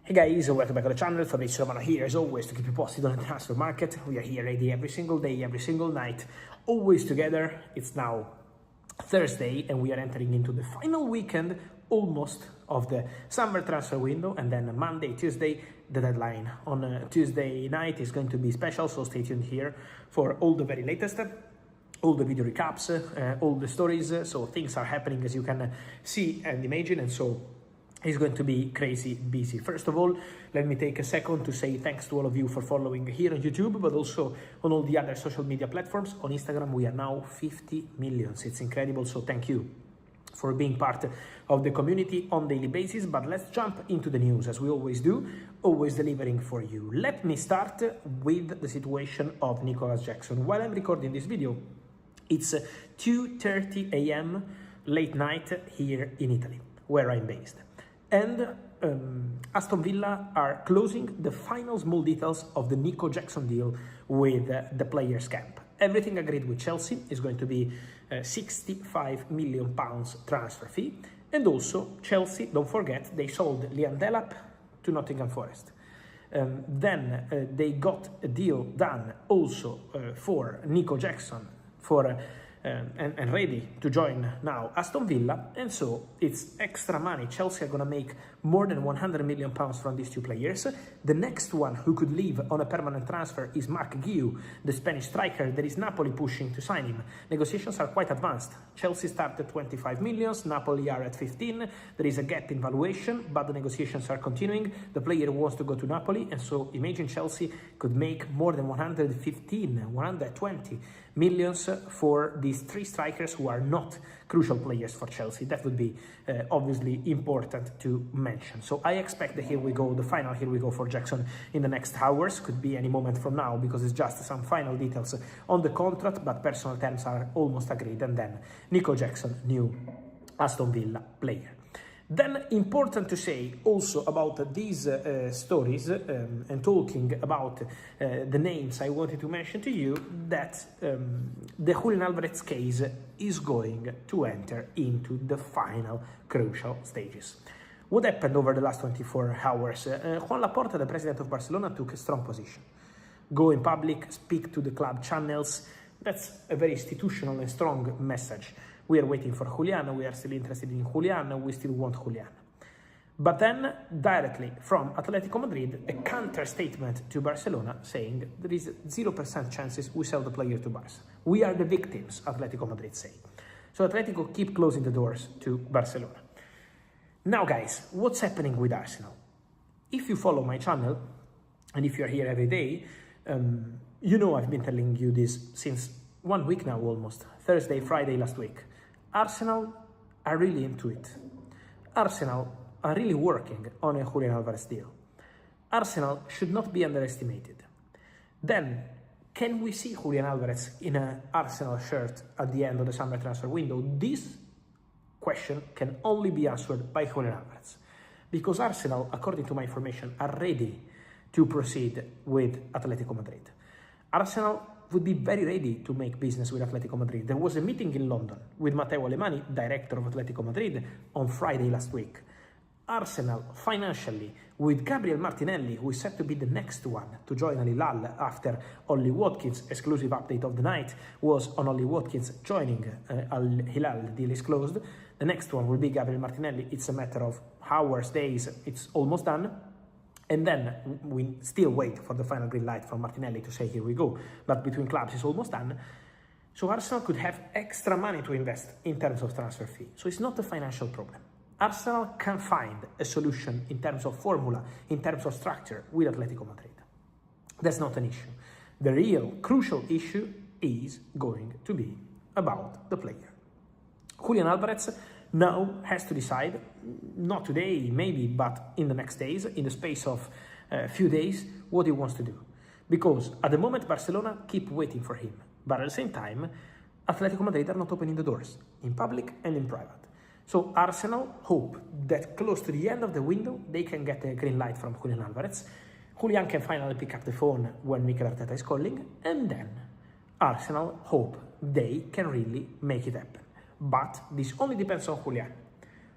Hey guys, welcome back to the channel. Fabrizio Romano here as always to keep you posted on the transfer market. We are here ready every single day, every single night, always together. It's now Thursday and we are entering into the final weekend almost of the summer transfer window, and then Monday, Tuesday, the deadline. On Tuesday night is going to be special, so stay tuned here for all the very latest, all the video recaps, all the stories. So things are happening as you can see and imagine, and so it's going to be crazy busy. First of all, let me take a second to say thanks to all of you for following here on YouTube, but also on all the other social media platforms. On Instagram, we are now 50 million. It's incredible, so thank you for being part of the community on a daily basis. But let's jump into the news, as we always do, always delivering for you. Let me start with the situation of Nicolas Jackson. While I'm recording this video, it's 2:30 a.m. late night here in Italy, where I'm based. And Aston Villa are closing the final small details of the Nico Jackson deal with the players' camp. Everything agreed with Chelsea is going to be £65 million transfer fee. And also, Chelsea, don't forget, they sold Liam Delap to Nottingham Forest. Then they got a deal done also for Nico Jackson and ready to join now Aston Villa, and so it's extra money. Chelsea are going to make more than £100 million from these two players. The next one who could leave on a permanent transfer is Marc Guiu, the Spanish striker. There is Napoli pushing to sign him. Negotiations are quite advanced. Chelsea start at 25 million, Napoli are at 15. There is a gap in valuation, but the negotiations are continuing. The player wants to go to Napoli, and so imagine Chelsea could make more than 120 millions for these three strikers who are not crucial players for Chelsea. That would be obviously important to mention. So I expect the here we go for Jackson in the next hours. Could be any moment from now, because it's just some final details on the contract, but personal terms are almost agreed. And then Nico Jackson, new Aston Villa player. Then important to say also about these stories and talking about the names I wanted to mention to you, that the Julián Álvarez case is going to enter into the final crucial stages. What happened over the last 24 hours? Juan Laporta, the president of Barcelona, took a strong position. Go in public, speak to the club channels. That's a very institutional and strong message. We are waiting for Julián, we are still interested in Julián, we still want Julián. But then, directly from Atletico Madrid, a counter statement to Barcelona saying there is 0% chances we sell the player to Barça. We are the victims, Atletico Madrid say. So Atletico keep closing the doors to Barcelona. Now guys, what's happening with Arsenal? If you follow my channel, and if you're here every day, you know I've been telling you this since 1 week now almost, Thursday, Friday last week. Arsenal are really into it. Arsenal are really working on a Julián Álvarez deal. Arsenal should not be underestimated. Then, can we see Julián Álvarez in an Arsenal shirt at the end of the summer transfer window? This question can only be answered by Julián Álvarez, because Arsenal, according to my information, are ready to proceed with Atletico Madrid. Arsenal would be very ready to make business with Atletico Madrid. There was a meeting in London with Matteo Alemani, director of Atletico Madrid, on Friday last week. Arsenal, financially, with Gabriel Martinelli, who is said to be the next one to join Al Hilal after Ollie Watkins. Exclusive update of the night was on Ollie Watkins joining Al Hilal. The deal is closed. The next one will be Gabriel Martinelli. It's a matter of hours, days. It's almost done. And then we still wait for the final green light from Martinelli to say, here we go. But between clubs, it's almost done. So Arsenal could have extra money to invest in terms of transfer fee. So it's not a financial problem. Arsenal can find a solution in terms of formula, in terms of structure with Atletico Madrid. That's not an issue. The real crucial issue is going to be about the player. Julián Álvarez now has to decide, not today maybe, but in the next days, in the space of a few days, what he wants to do. Because at the moment Barcelona keep waiting for him, but at the same time Atletico Madrid are not opening the doors, in public and in private. So Arsenal hope that close to the end of the window they can get a green light from Julián Álvarez. Julián can finally pick up the phone when Mikel Arteta is calling, and then Arsenal hope they can really make it happen. But this only depends on Julián.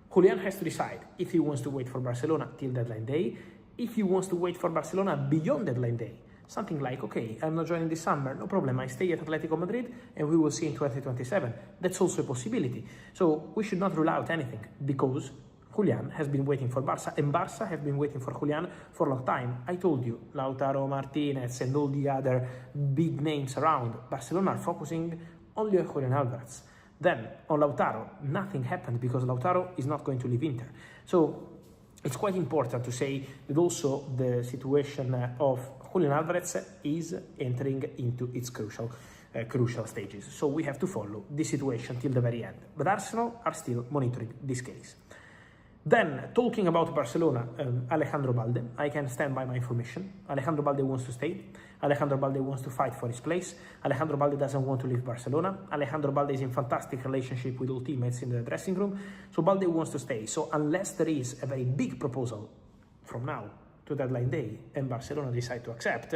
Julián has to decide if he wants to wait for Barcelona till deadline day, if he wants to wait for Barcelona beyond deadline day, something like, okay, I'm not joining this summer, no problem, I stay at Atletico Madrid and we will see in 2027. That's also a possibility. So we should not rule out anything, because Julián has been waiting for Barça, and Barça have been waiting for Julián for a long time. I told you, Lautaro Martinez and all the other big names around, Barcelona are focusing only on Julián Álvarez. Then, on Lautaro, nothing happened because Lautaro is not going to leave Inter. So, it's quite important to say that also the situation of Julián Álvarez is entering into its crucial stages. So we have to follow this situation till the very end. But Arsenal are still monitoring this case. Then, talking about Barcelona, Alejandro Balde, I can stand by my information. Alejandro Balde wants to stay. Alejandro Balde wants to fight for his place. Alejandro Balde doesn't want to leave Barcelona. Alejandro Balde is in fantastic relationship with all teammates in the dressing room. So Balde wants to stay. So unless there is a very big proposal from now to deadline day and Barcelona decide to accept,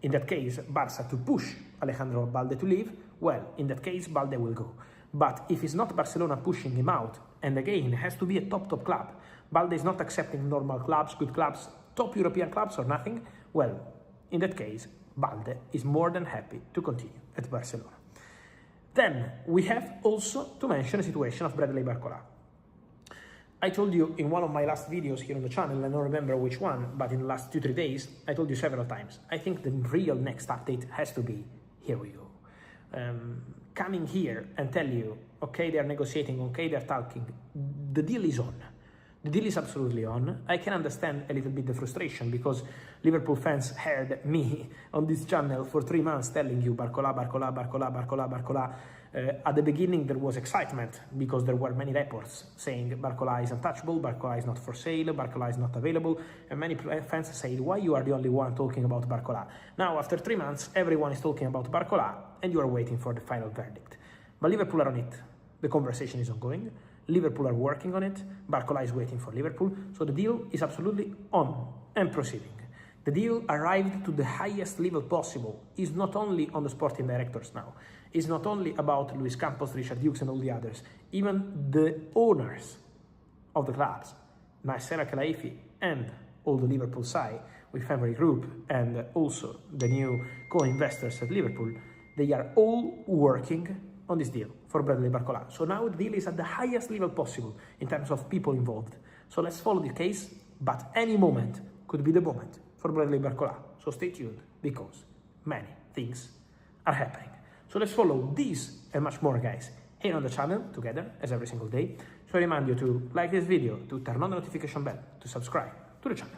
in that case, Barça to push Alejandro Balde to leave, well, in that case, Balde will go. But if it's not Barcelona pushing him out, and again, it has to be a top club, Balde is not accepting normal clubs, good clubs, top European clubs or nothing, well, in that case, Balde is more than happy to continue at Barcelona. Then, we have also to mention the situation of Bradley Barcola. I told you in one of my last videos here on the channel, I don't remember which one, but in the last 2-3 days, I told you several times, I think the real next update has to be, here we go. Coming here and tell you, okay, they're negotiating, okay, they're talking, the deal is on. The deal is absolutely on. I can understand a little bit the frustration because Liverpool fans heard me on this channel for 3 months telling you Barcola, Barcola, Barcola, Barcola, Barcola. At the beginning there was excitement because there were many reports saying Barcola is untouchable, Barcola is not for sale, Barcola is not available, and many fans said, why you are the only one talking about Barcola? Now after 3 months everyone is talking about Barcola and you are waiting for the final verdict. But Liverpool are on it. The conversation is ongoing. Liverpool are working on it. Barcola is waiting for Liverpool. So the deal is absolutely on and proceeding. The deal arrived to the highest level possible. It's not only on the sporting directors now. It's not only about Luis Campos, Richard Hughes and all the others. Even the owners of the clubs, Nasser Al-Khelaifi and all the Liverpool side with Family Group and also the new co-investors at Liverpool, they are all working on this deal for Bradley Barcola. So now the deal is at the highest level possible in terms of people involved. So let's follow the case, but any moment could be the moment for Bradley Barcola. So stay tuned because many things are happening. So let's follow these and much more, guys, here on the channel together as every single day. So I remind you to like this video, to turn on the notification bell, to subscribe to the channel.